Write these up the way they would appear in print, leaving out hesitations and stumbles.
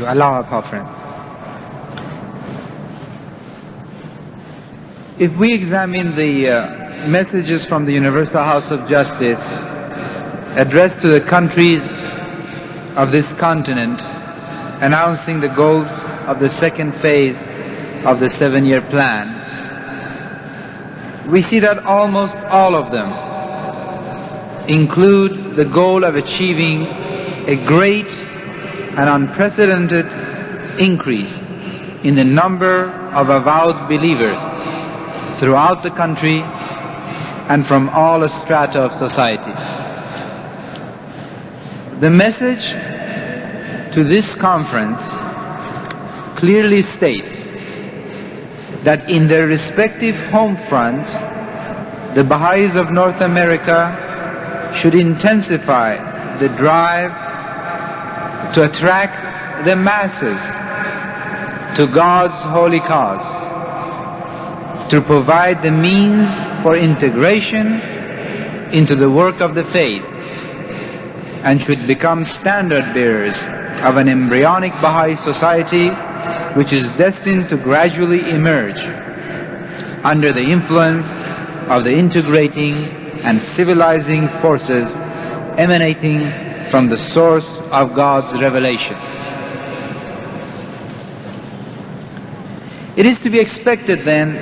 you. Allah Akbar. If we examine the messages from the Universal House of Justice addressed to the countries of this continent announcing the goals of the second phase of the 7-year plan, we see that almost all of them include the goal of achieving a great and unprecedented increase in the number of avowed believers throughout the country and from all strata of society. The message to this conference clearly states that in their respective home fronts, the Baha'is of North America should intensify the drive to attract the masses to God's holy cause, to provide the means for integration into the work of the faith, and should become standard bearers of an embryonic Baha'i society which is destined to gradually emerge under the influence of the integrating and civilizing forces emanating from the source of God's revelation. It is to be expected then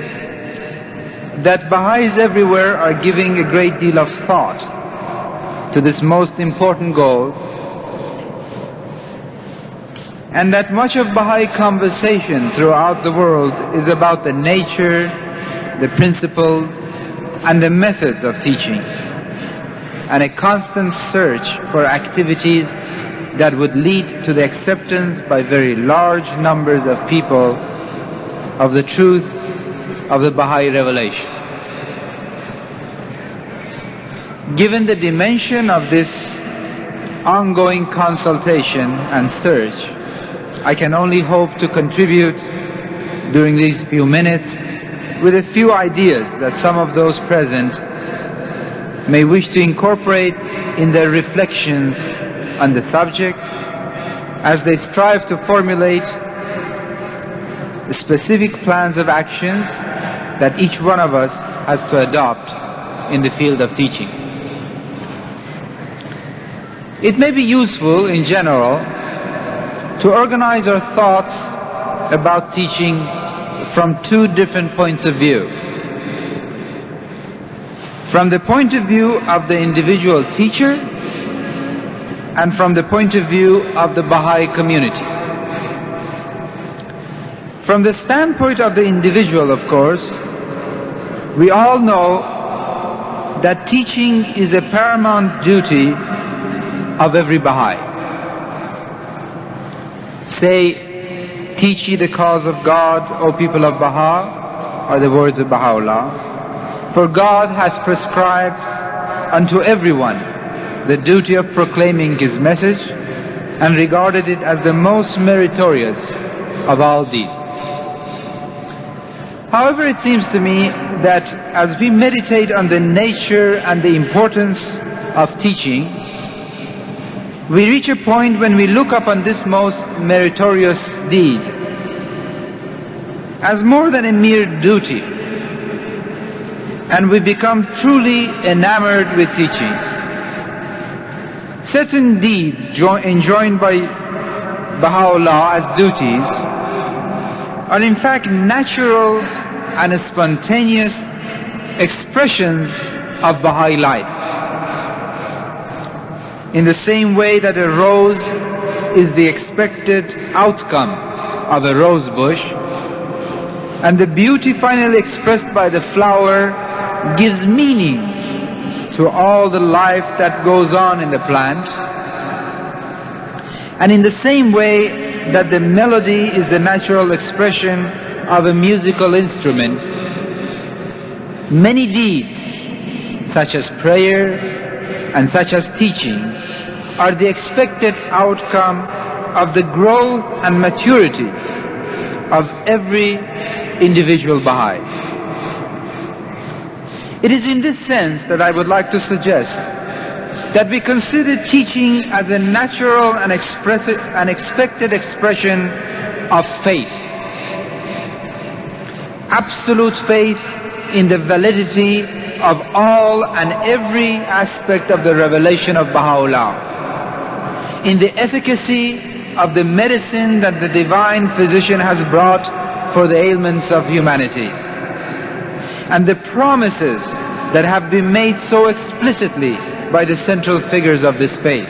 that Baha'is everywhere are giving a great deal of thought to this most important goal, and that much of Baha'i conversation throughout the world is about the nature, the principles, and the methods of teaching, and a constant search for activities that would lead to the acceptance by very large numbers of people of the truth of the Baha'i revelation. Given the dimension of this ongoing consultation and search, I can only hope to contribute during these few minutes with a few ideas that some of those present may wish to incorporate in their reflections on the subject as they strive to formulate the specific plans of actions that each one of us has to adopt in the field of teaching. It may be useful in general to organize our thoughts about teaching from two different points of view. From the point of view of the individual teacher and from the point of view of the Baha'i community. From the standpoint of the individual, of course, we all know that teaching is a paramount duty of every Baha'i. Say, teach ye the cause of God, O people of Baha, are the words of Baha'u'llah. For God has prescribed unto everyone the duty of proclaiming His message and regarded it as the most meritorious of all deeds. However, it seems to me that as we meditate on the nature and the importance of teaching, we reach a point when we look upon this most meritorious deed as more than a mere duty, and we become truly enamored with teaching. Certain deeds enjoined by Baha'u'llah as duties are in fact natural and spontaneous expressions of Baha'i life. In the same way that a rose is the expected outcome of a rose bush, and the beauty finally expressed by the flower gives meaning to all the life that goes on in the plant, and in the same way that the melody is the natural expression of a musical instrument, many deeds such as prayer and such as teaching are the expected outcome of the growth and maturity of every individual Baha'i. It is in this sense that I would like to suggest that we consider teaching as a natural and expected expression of faith. Absolute faith in the validity of all and every aspect of the revelation of Baha'u'llah, in the efficacy of the medicine that the divine physician has brought for the ailments of humanity, and the promises that have been made so explicitly by the central figures of this faith,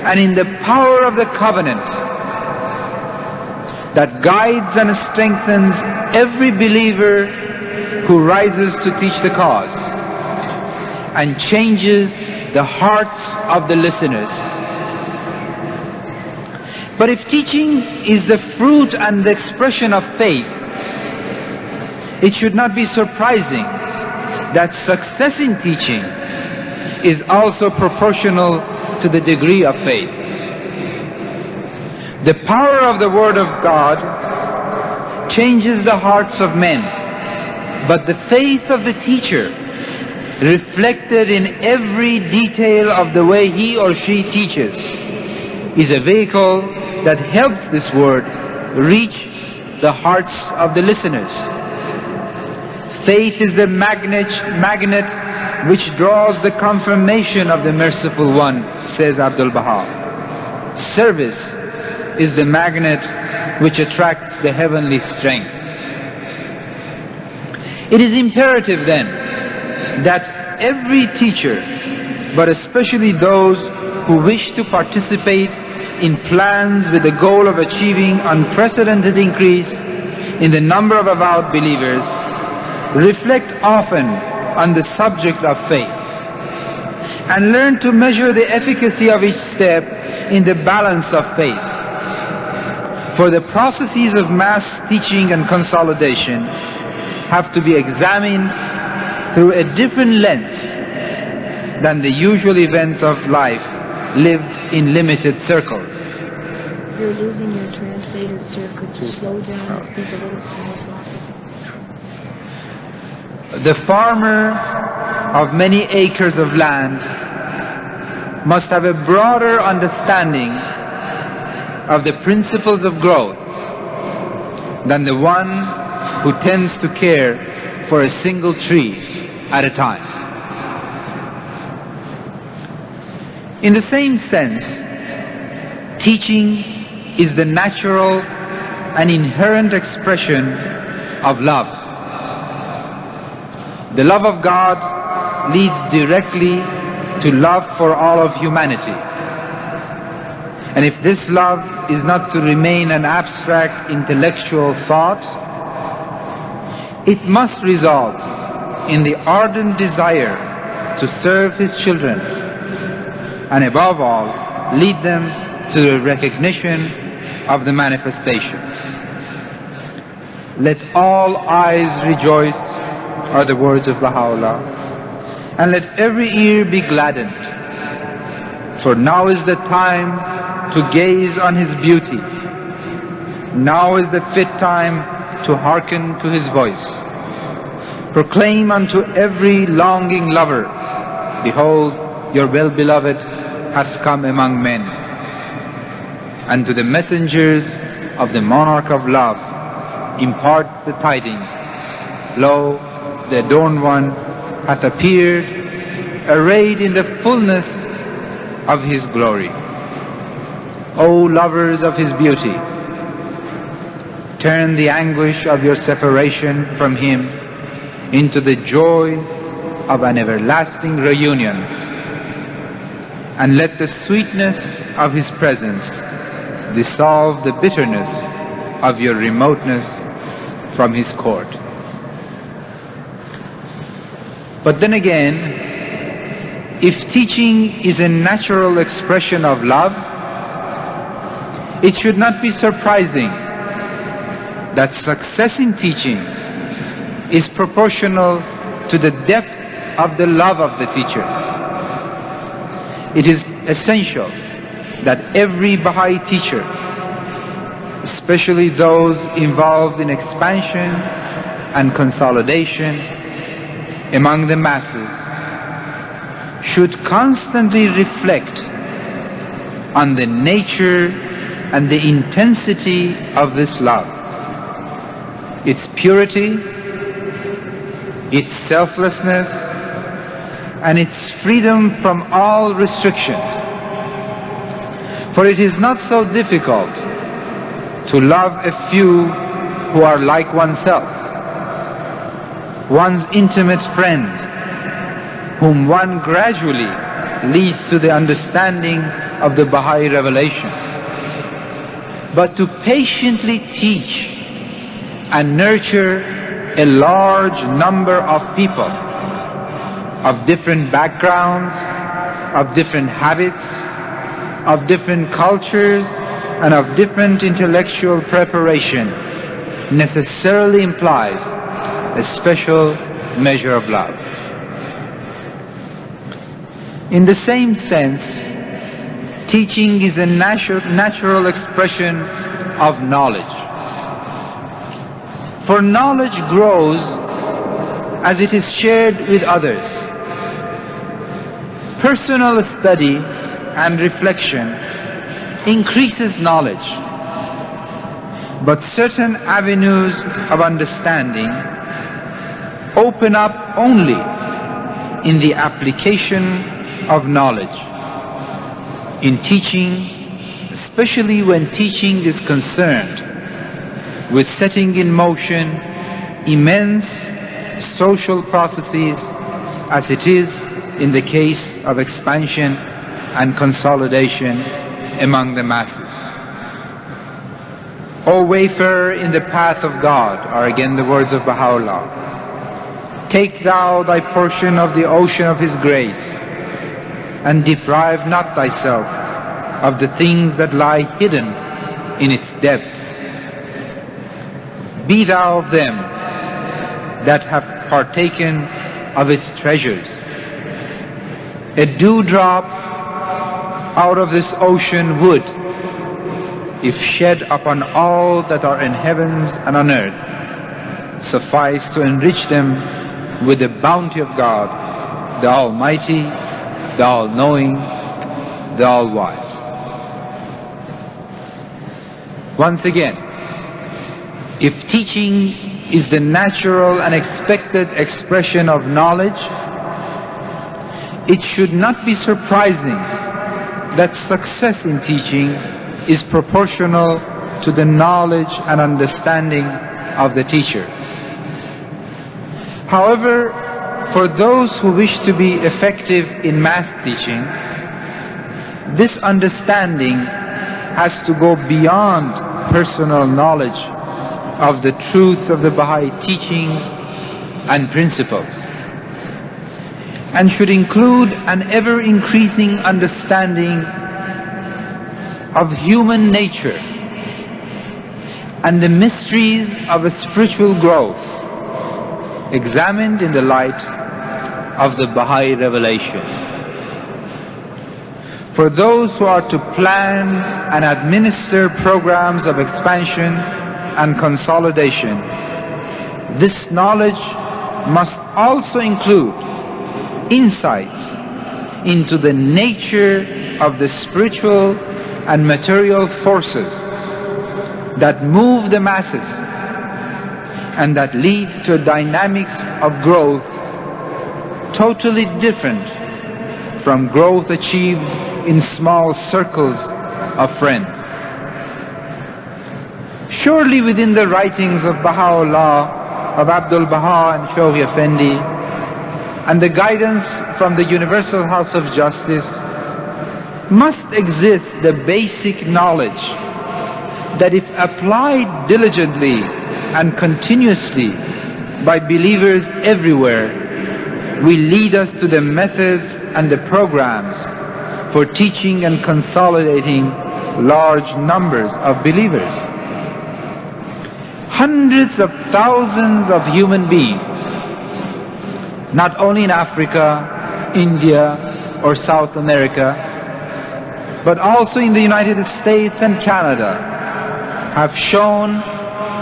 and in the power of the covenant that guides and strengthens every believer who rises to teach the cause and changes the hearts of the listeners. But if teaching is the fruit and the expression of faith, it should not be surprising that success in teaching is also proportional to the degree of faith. The power of the Word of God changes the hearts of men, but the faith of the teacher, reflected in every detail of the way he or she teaches, is a vehicle that helps this Word reach the hearts of the listeners. Faith is the magnet which draws the confirmation of the Merciful One, says Abdul Baha. Service is the magnet which attracts the heavenly strength. It is imperative then that every teacher, but especially those who wish to participate in plans with the goal of achieving unprecedented increase in the number of avowed believers, reflect often on the subject of faith and learn to measure the efficacy of each step in the balance of faith. For the processes of mass teaching and consolidation have to be examined through a different lens than the usual events of life lived in limited circles. You're losing your translator, sir. Could you slow down and speak a little slower? The farmer of many acres of land must have a broader understanding of the principles of growth than the one who tends to care for a single tree at a time. In the same sense, teaching is the natural and inherent expression of love. The love of God leads directly to love for all of humanity. And if this love is not to remain an abstract intellectual thought, it must result in the ardent desire to serve His children, and above all, lead them to the recognition of the manifestation. Let all eyes rejoice, are the words of Baha'u'llah, and let every ear be gladdened, for now is the time to gaze on His beauty. Now is the fit time to hearken to His voice. Proclaim unto every longing lover, behold, your well-beloved has come among men. And to the messengers of the monarch of love, impart the tidings. Lo, the adorned one hath appeared, arrayed in the fullness of His glory. O lovers of His beauty, turn the anguish of your separation from Him into the joy of an everlasting reunion, and let the sweetness of His presence dissolve the bitterness of your remoteness from His court. But then again, if teaching is a natural expression of love, it should not be surprising that success in teaching is proportional to the depth of the love of the teacher. It is essential that every Baha'i teacher, especially those involved in expansion and consolidation among the masses, should constantly reflect on the nature and the intensity of this love, its purity, its selflessness, and its freedom from all restrictions. For it is not so difficult to love a few who are like oneself, one's intimate friends, whom one gradually leads to the understanding of the Baha'i revelation. But to patiently teach and nurture a large number of people of different backgrounds, of different habits, of different cultures, and of different intellectual preparation necessarily implies a special measure of love. In the same sense, teaching is a natural expression of knowledge. For knowledge grows as it is shared with others. Personal study and reflection increases knowledge, but certain avenues of understanding open up only in the application of knowledge. In teaching, especially when teaching is concerned with setting in motion immense social processes, as it is in the case of expansion and consolidation among the masses. O wayfarer in the path of God, are again the words of Baha'u'llah. Take thou thy portion of the ocean of His grace, and deprive not thyself of the things that lie hidden in its depths. Be thou of them that have partaken of its treasures. A dewdrop out of this ocean would, if shed upon all that are in heavens and on earth, suffice to enrich them with the bounty of God, the Almighty, the All-Knowing, the All-Wise. Once again, if teaching is the natural and expected expression of knowledge, it should not be surprising that success in teaching is proportional to the knowledge and understanding of the teacher. However, for those who wish to be effective in mass teaching, this understanding has to go beyond personal knowledge of the truths of the Baha'i teachings and principles, and should include an ever-increasing understanding of human nature and the mysteries of a spiritual growth examined in the light of the Baha'i revelation. For those who are to plan and administer programs of expansion and consolidation, this knowledge must also include insights into the nature of the spiritual and material forces that move the masses and that lead to dynamics of growth totally different from growth achieved in small circles of friends. Surely within the writings of Baha'u'llah, of Abdul Baha and Shawhi Effendi, and the guidance from the Universal House of Justice, must exist the basic knowledge that if applied diligently and continuously by believers everywhere, will lead us to the methods and the programs for teaching and consolidating large numbers of believers. Hundreds of thousands of human beings, not only in Africa, India, or South America, but also in the United States and Canada, have shown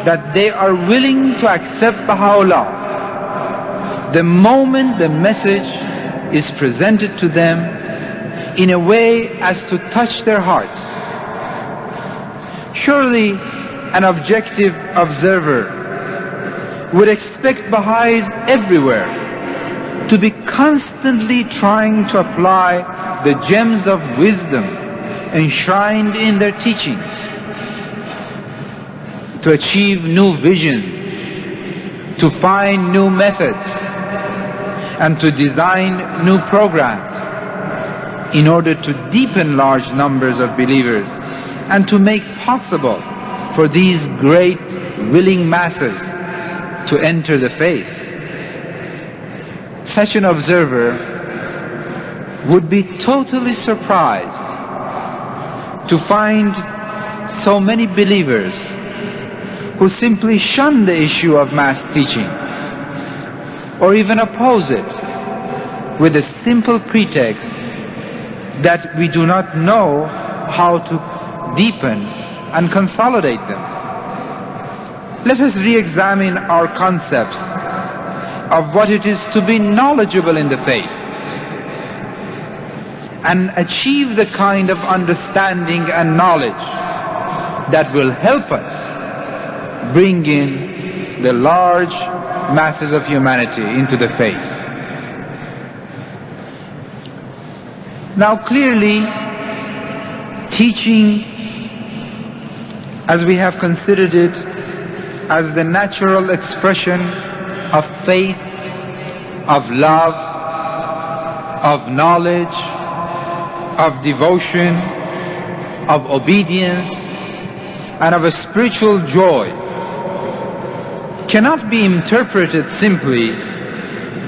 that they are willing to accept Baha'u'llah the moment the message is presented to them in a way as to touch their hearts. Surely an objective observer would expect Baha'is everywhere to be constantly trying to apply the gems of wisdom enshrined in their teachings, to achieve new visions, to find new methods, and to design new programs in order to deepen large numbers of believers and to make possible for these great willing masses to enter the faith. Such an observer would be totally surprised to find so many believers who simply shun the issue of mass teaching or even oppose it with a simple pretext that we do not know how to deepen and consolidate them. Let us re-examine our concepts of what it is to be knowledgeable in the faith and achieve the kind of understanding and knowledge that will help us bring in the large masses of humanity into the faith. Now clearly, teaching, as we have considered it, as the natural expression of faith, of love, of knowledge, of devotion, of obedience, and of a spiritual joy, cannot be interpreted simply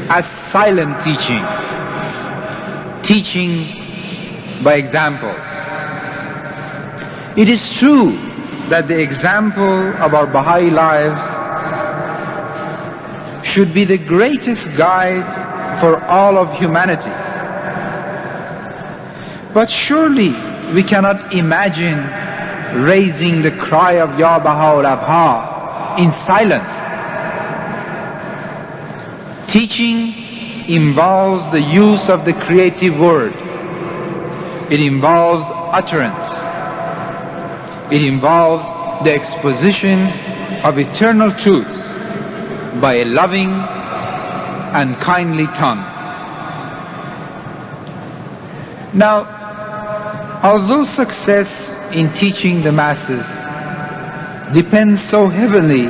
as silent teaching, teaching by example. It is true that the example of our Baha'i lives should be the greatest guide for all of humanity. But surely we cannot imagine raising the cry of Ya Baha'ul Abha in silence. Teaching involves the use of the creative word. It involves utterance. It involves the exposition of eternal truths by a loving and kindly tongue. Now, although success in teaching the masses depends so heavily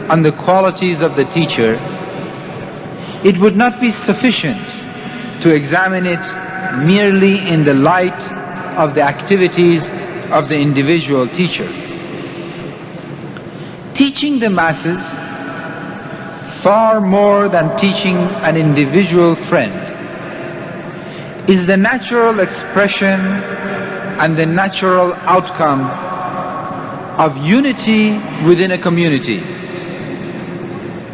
on the qualities of the teacher, it would not be sufficient to examine it merely in the light of the activities of the individual teacher. Teaching the masses, far more than teaching an individual friend, is the natural expression and the natural outcome of unity within a community.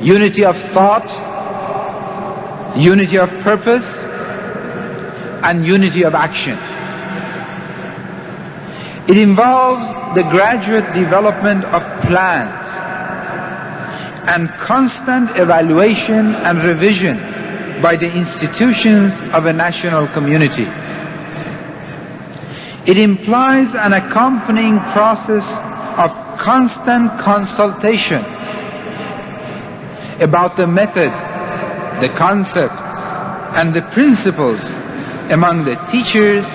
Unity of thought, unity of purpose, and unity of action. It involves the graduate development of plans and constant evaluation and revision by the institutions of a national community. It implies an accompanying process of constant consultation about the methods, the concepts, and the principles among the teachers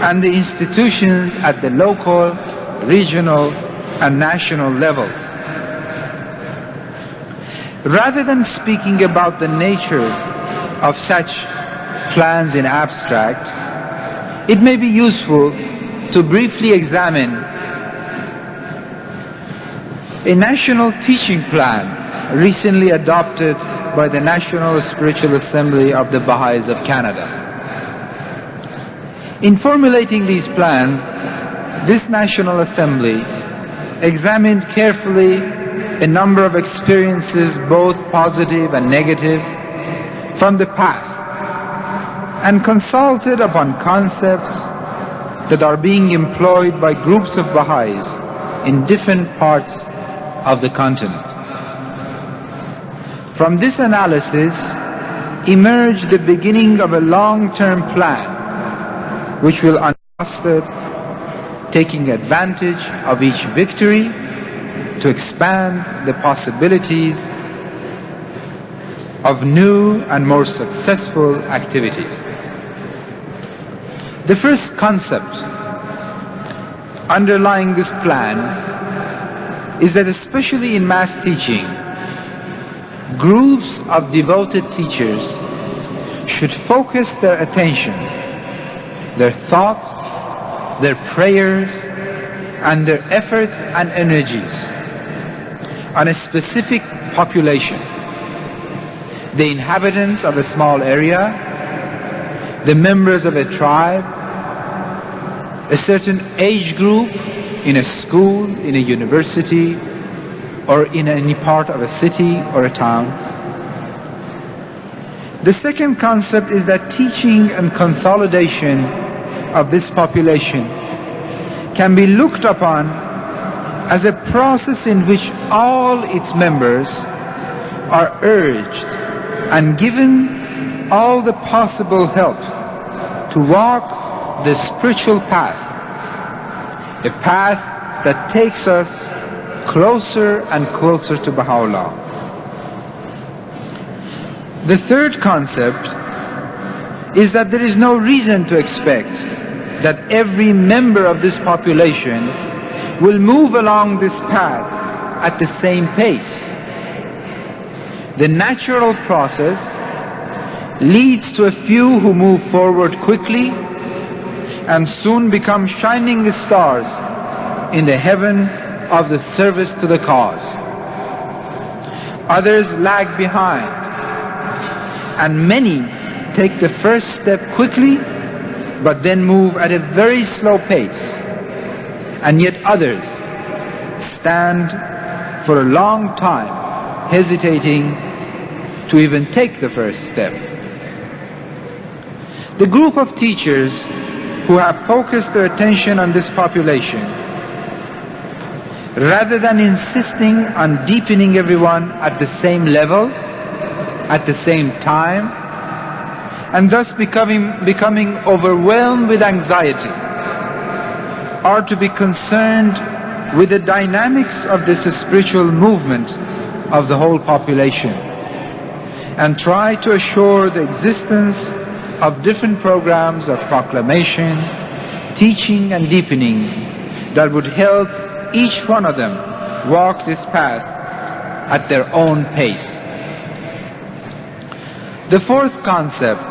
and the institutions at the local, regional, and national levels. Rather than speaking about the nature of such plans in abstract, it may be useful to briefly examine a national teaching plan recently adopted by the National Spiritual Assembly of the Baha'is of Canada. In formulating these plans, this National Assembly examined carefully a number of experiences, both positive and negative, from the past, and consulted upon concepts that are being employed by groups of Baha'is in different parts of the continent. From this analysis, emerge the beginning of a long-term plan which will unfostered, taking advantage of each victory to expand the possibilities of new and more successful activities. The first concept underlying this plan is that, especially in mass teaching, groups of devoted teachers should focus their attention, their thoughts, their prayers, and their efforts and energies on a specific population, the inhabitants of a small area, the members of a tribe, a certain age group in a school, in a university, or in any part of a city or a town. The second concept is that teaching and consolidation of this population can be looked upon as a process in which all its members are urged and given all the possible help to walk the spiritual path, a path that takes us closer and closer to Baha'u'llah. The third concept is that there is no reason to expect that every member of this population will move along this path at the same pace. The natural process leads to a few who move forward quickly and soon become shining stars in the heaven of the service to the cause. Others lag behind, and many take the first step quickly but then move at a very slow pace, and yet others stand for a long time hesitating to even take the first step. The group of teachers who have focused their attention on this population, rather than insisting on deepening everyone at the same level, at the same time, and thus becoming overwhelmed with anxiety, are to be concerned with the dynamics of this spiritual movement of the whole population, and try to assure the existence of different programs of proclamation, teaching and deepening that would help each one of them walk this path at their own pace. The fourth concept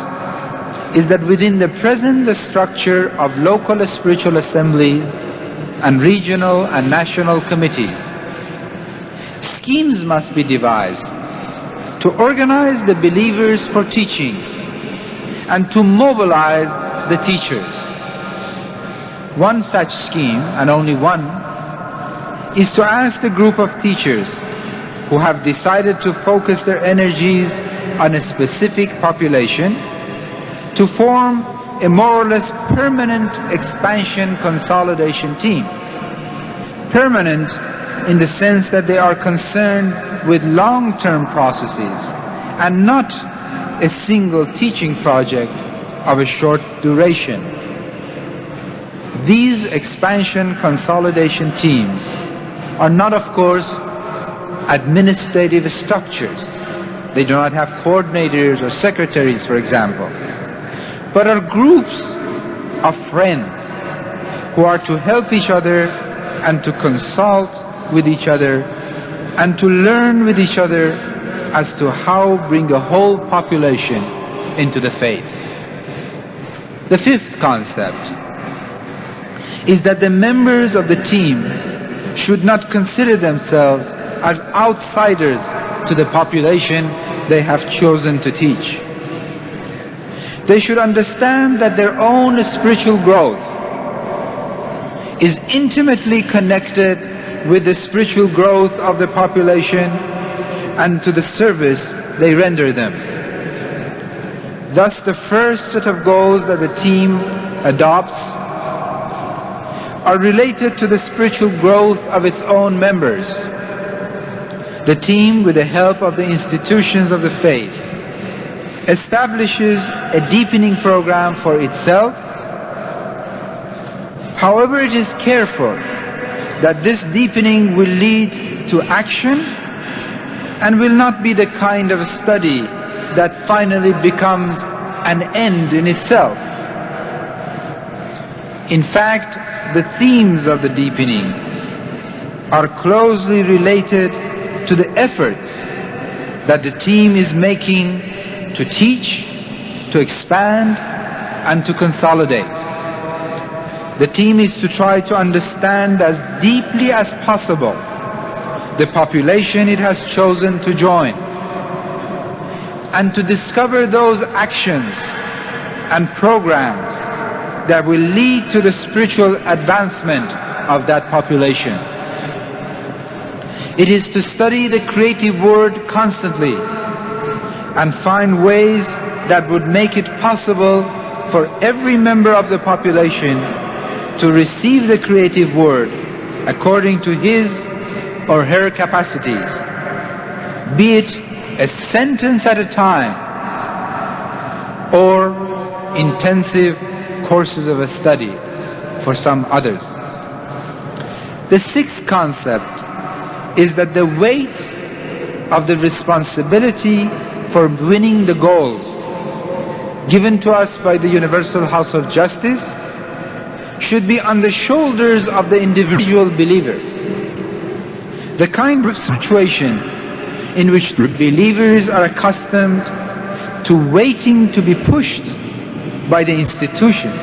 is that within the present structure of local spiritual assemblies and regional and national committees, schemes must be devised to organize the believers for teaching and to mobilize the teachers. One such scheme, and only one, is to ask the group of teachers who have decided to focus their energies on a specific population to form a more or less permanent expansion consolidation team. Permanent in the sense that they are concerned with long-term processes and not a single teaching project of a short duration. These expansion consolidation teams are not, of course, administrative structures. They do not have coordinators or secretaries, for example, but are groups of friends who are to help each other and to consult with each other and to learn with each other as to how bring a whole population into the faith. The fifth concept is that the members of the team should not consider themselves as outsiders to the population they have chosen to teach. They should understand that their own spiritual growth is intimately connected with the spiritual growth of the population and to the service they render them. Thus, the first set of goals that the team adopts are related to the spiritual growth of its own members. The team, with the help of the institutions of the faith, establishes a deepening program for itself. However, it is careful that this deepening will lead to action and will not be the kind of study that finally becomes an end in itself. In fact, the themes of the deepening are closely related to the efforts that the team is making to teach, to expand, and to consolidate. The team is to try to understand as deeply as possible the population it has chosen to join, and to discover those actions and programs that will lead to the spiritual advancement of that population. It is to study the creative word constantly and find ways that would make it possible for every member of the population to receive the creative word according to his or her capacities, be it a sentence at a time or intensive courses of a study for some others. The sixth concept is that the weight of the responsibility for winning the goals given to us by the Universal House of Justice should be on the shoulders of the individual believer. The kind of situation in which the believers are accustomed to waiting to be pushed by the institutions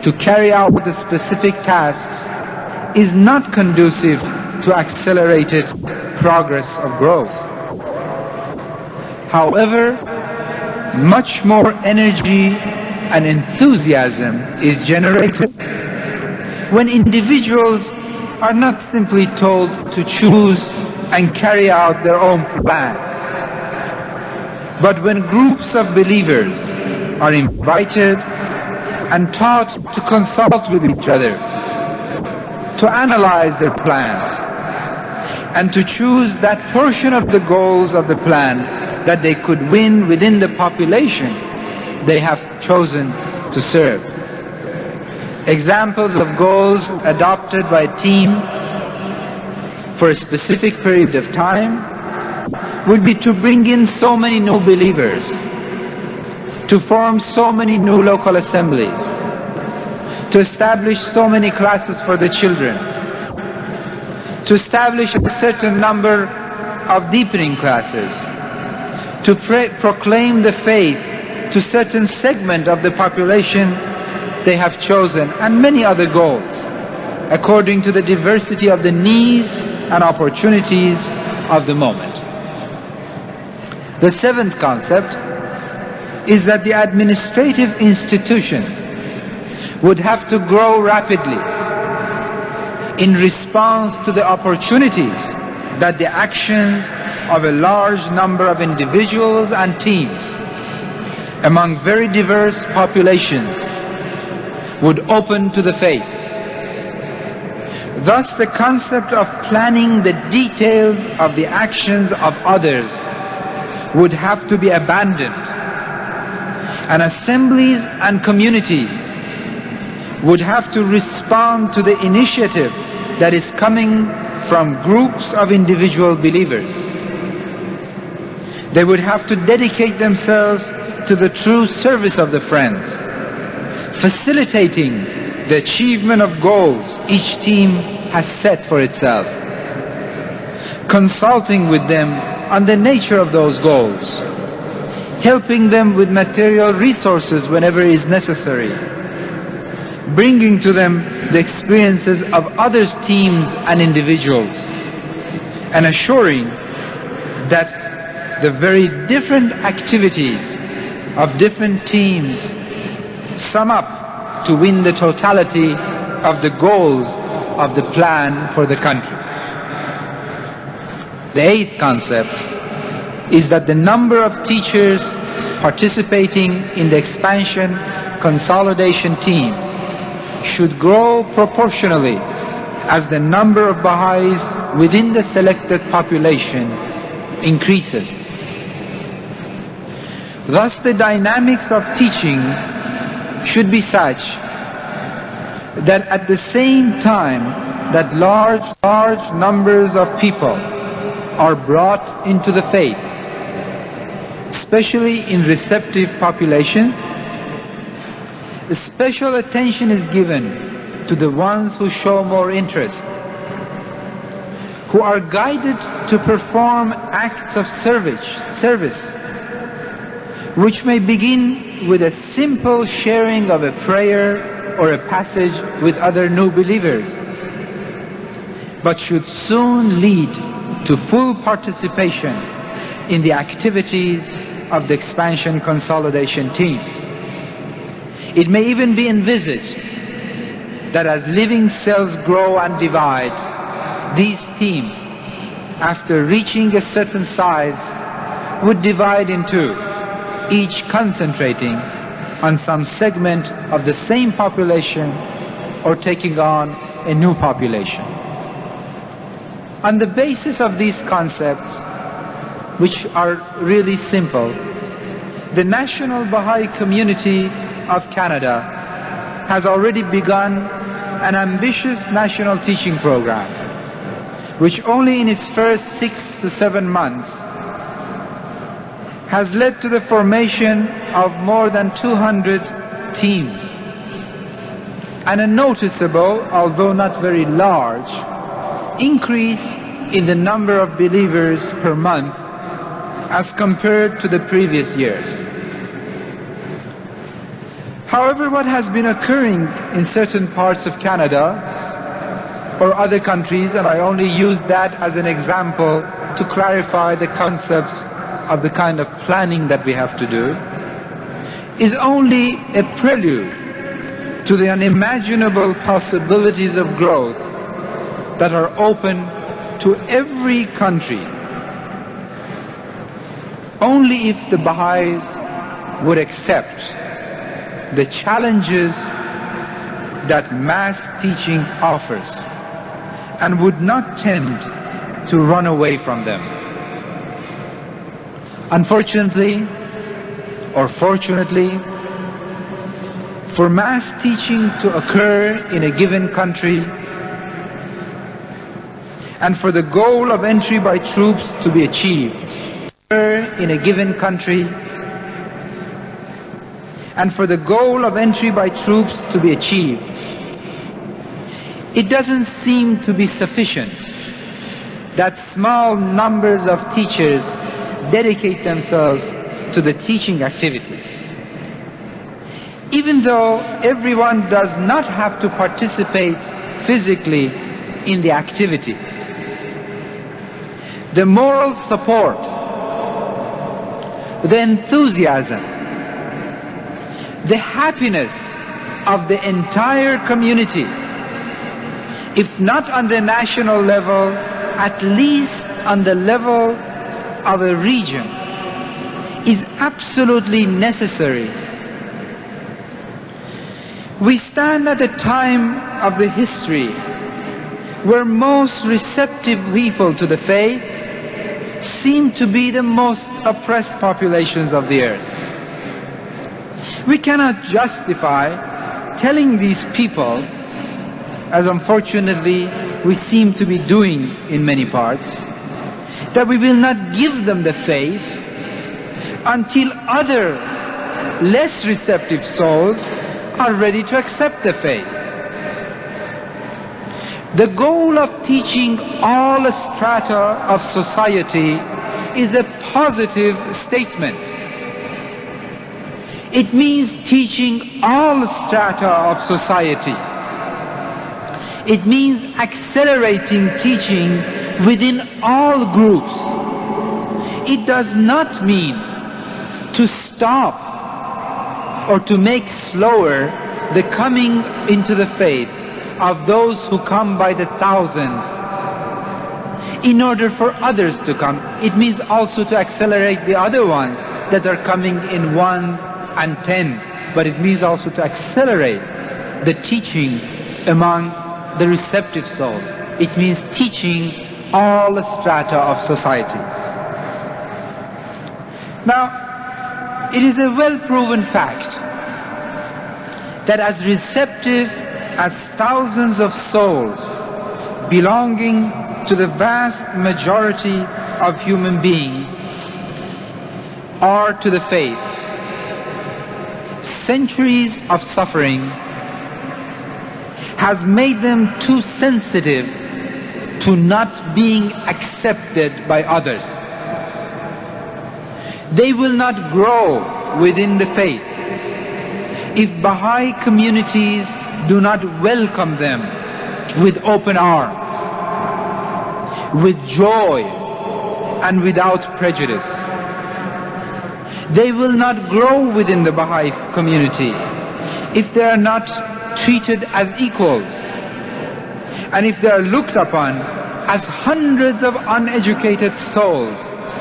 to carry out the specific tasks is not conducive to accelerated progress of growth. However, much more energy and enthusiasm is generated when individuals are not simply told to choose and carry out their own plan, but when groups of believers are invited and taught to consult with each other, to analyze their plans, and to choose that portion of the goals of the plan that they could win within the population they have chosen to serve. Examples of goals adopted by a team for a specific period of time would be to bring in so many new believers, to form so many new local assemblies, to establish so many classes for the children, to establish a certain number of deepening classes, to proclaim the faith to certain segment of the population they have chosen, and many other goals according to the diversity of the needs and opportunities of the moment. The seventh concept is that the administrative institutions would have to grow rapidly in response to the opportunities that the actions of a large number of individuals and teams among very diverse populations would open to the faith. Thus, the concept of planning the details of the actions of others would have to be abandoned, and assemblies and communities would have to respond to the initiative that is coming from groups of individual believers. They would have to dedicate themselves to the true service of the friends, facilitating the achievement of goals each team has set for itself, consulting with them on the nature of those goals, helping them with material resources whenever it is necessary, bringing to them the experiences of other teams and individuals, and assuring that the very different activities of different teams sum up to win the totality of the goals of the plan for the country. The eighth concept is that the number of teachers participating in the expansion consolidation teams should grow proportionally as the number of Baha'is within the selected population increases. Thus the dynamics of teaching should be such that at the same time that large numbers of people are brought into the faith, especially in receptive populations, special attention is given to the ones who show more interest, who are guided to perform acts of service, which may begin with a simple sharing of a prayer or a passage with other new believers, but should soon lead to full participation in the activities of the expansion consolidation team. It may even be envisaged that as living cells grow and divide, these teams, after reaching a certain size, would divide in two, each concentrating on some segment of the same population or taking on a new population. On the basis of these concepts, which are really simple, the National Baha'i Community of Canada has already begun an ambitious national teaching program, which only in its first 6 to 7 months has led to the formation of more than 200 teams and a noticeable, although not very large, increase in the number of believers per month as compared to the previous years. However, what has been occurring in certain parts of Canada or other countries, and I only use that as an example to clarify the concepts of the kind of planning that we have to do, is only a prelude to the unimaginable possibilities of growth that are open to every country, only if the Baha'is would accept the challenges that mass teaching offers and would not tend to run away from them. Unfortunately, or fortunately, for mass teaching to occur in a given country and for the goal of entry by troops to be achieved in a given country, and for the goal of entry by troops to be achieved, it doesn't seem to be sufficient that small numbers of teachers dedicate themselves to the teaching activities. Even though everyone does not have to participate physically in the activities, the moral support, the enthusiasm, the happiness of the entire community, if not on the national level, at least on the level of a region, is absolutely necessary. We stand at a time of the history where most receptive people to the faith seem to be the most oppressed populations of the earth. We cannot justify telling these people, as unfortunately we seem to be doing in many parts, that we will not give them the faith until other less receptive souls are ready to accept the faith. The goal of teaching all strata of society is a positive statement. It means teaching all strata of society. It means accelerating teaching within all groups. It does not mean to stop or to make slower the coming into the faith of those who come by the thousands in order for others to come. It means also to accelerate the other ones that are coming in ones and tens, but it means also to accelerate the teaching among the receptive souls. It means teaching all strata of society. Now, it is a well-proven fact that as receptive as thousands of souls belonging to the vast majority of human beings are to the faith, centuries of suffering has made them too sensitive to not being accepted by others. They will not grow within the faith if Baha'i communities do not welcome them with open arms, with joy and without prejudice. They will not grow within the Baha'i community if they are not treated as equals, and if they are looked upon as hundreds of uneducated souls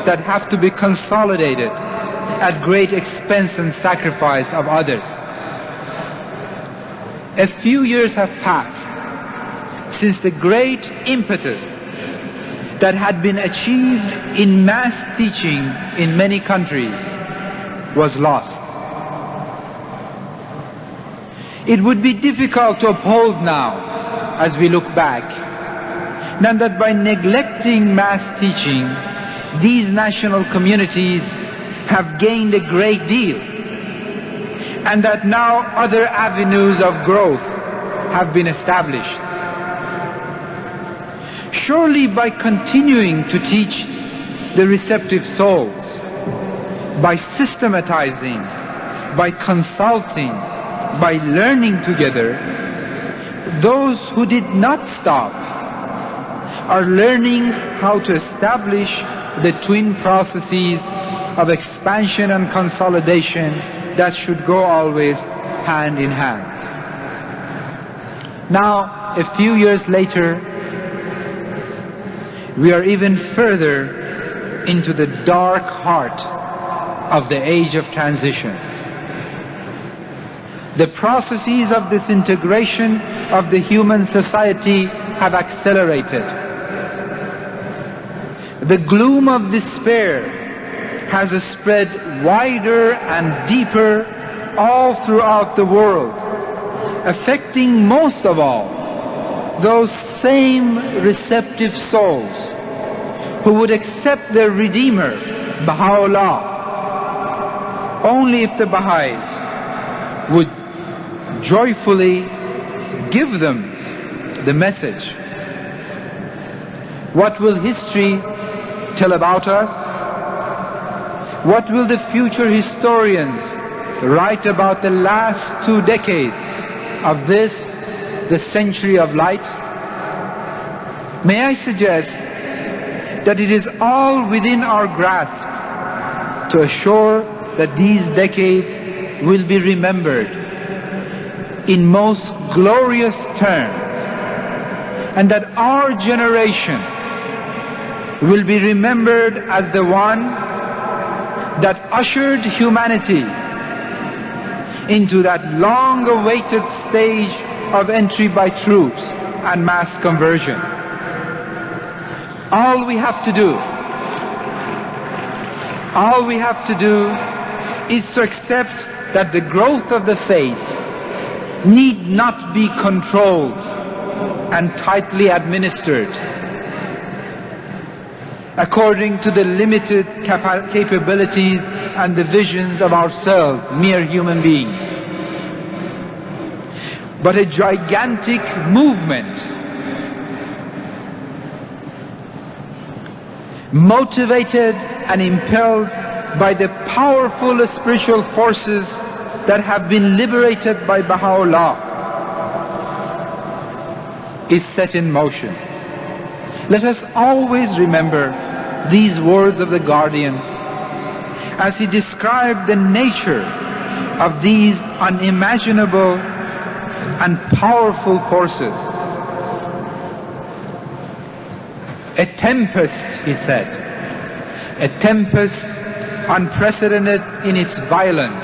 that have to be consolidated at great expense and sacrifice of others. A few years have passed since the great impetus that had been achieved in mass teaching in many countries was lost. It would be difficult to uphold now, as we look back, now that by neglecting mass teaching, these national communities have gained a great deal, and that now other avenues of growth have been established. Surely by continuing to teach the receptive souls, by systematizing, by consulting, by learning together, those who did not stop are learning how to establish the twin processes of expansion and consolidation that should go always hand in hand. Now, a few years later, we are even further into the dark heart of the age of transition. The processes of disintegration of the human society have accelerated. The gloom of despair has spread wider and deeper all throughout the world, affecting most of all those same receptive souls who would accept their Redeemer, Baha'u'llah, only if the Baha'is would joyfully give them the message. What will history tell about us? What will the future historians write about the last 2 decades of this, the century of light? May I suggest that it is all within our grasp to assure that these decades will be remembered in most glorious terms, and that our generation will be remembered as the one that ushered humanity into that long-awaited stage of entry by troops and mass conversion. All we have to do is to accept that the growth of the faith need not be controlled and tightly administered according to the limited capabilities and the visions of ourselves, mere human beings, but a gigantic movement motivated and impelled by the powerful spiritual forces that have been liberated by Baha'u'llah is set in motion. Let us always remember these words of the Guardian as he described the nature of these unimaginable and powerful forces. A tempest, he said, a tempest unprecedented in its violence,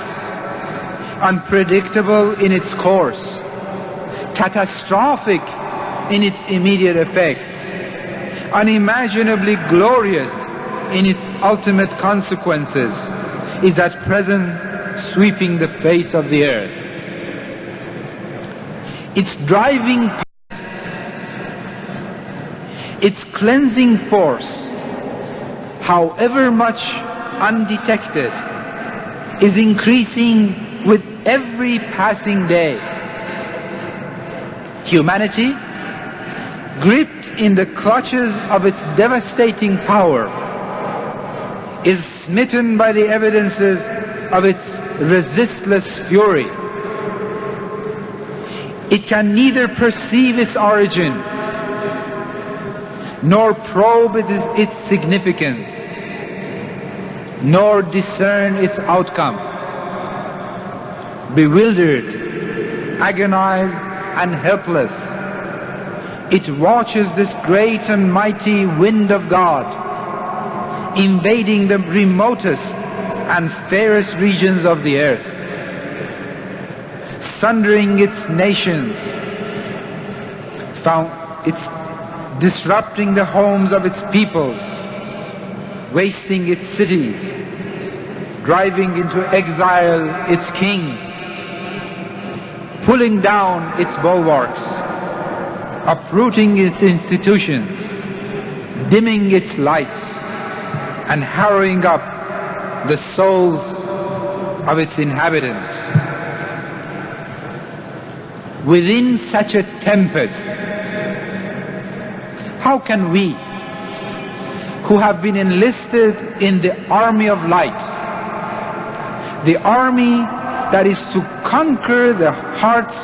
unpredictable in its course, catastrophic in its immediate effects, unimaginably glorious in its ultimate consequences, is at present sweeping the face of the earth. Its driving, its cleansing force, however much undetected, is increasing with every passing day. Humanity, gripped in the clutches of its devastating power, is smitten by the evidences of its resistless fury. It can neither perceive its origin nor probe its significance, nor discern its outcome. Bewildered, agonized, and helpless, it watches this great and mighty wind of God invading the remotest and fairest regions of the earth, sundering its nations, disrupting the homes of its peoples, wasting its cities, driving into exile its kings, pulling down its bulwarks, uprooting its institutions, dimming its lights, and harrowing up the souls of its inhabitants. Within such a tempest, how can we, who have been enlisted in the army of light, the army that is to conquer the hearts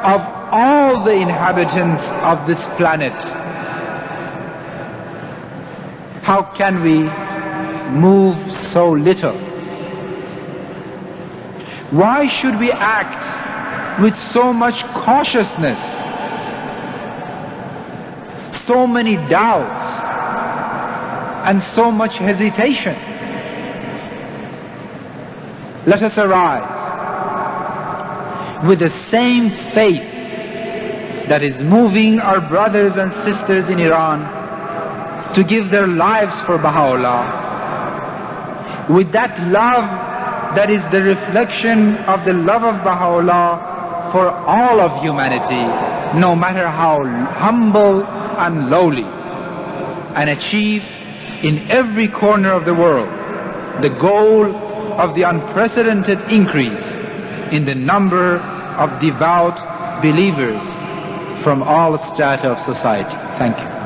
of all the inhabitants of this planet, how can we move so little? Why should we act with so much cautiousness, so many doubts, and so much hesitation? Let us arise with the same faith that is moving our brothers and sisters in Iran to give their lives for Baha'u'llah, with that love that is the reflection of the love of Baha'u'llah for all of humanity, no matter how humble and lowly, and achieve in every corner of the world the goal of the unprecedented increase in the number of devout believers from all strata of society. Thank you.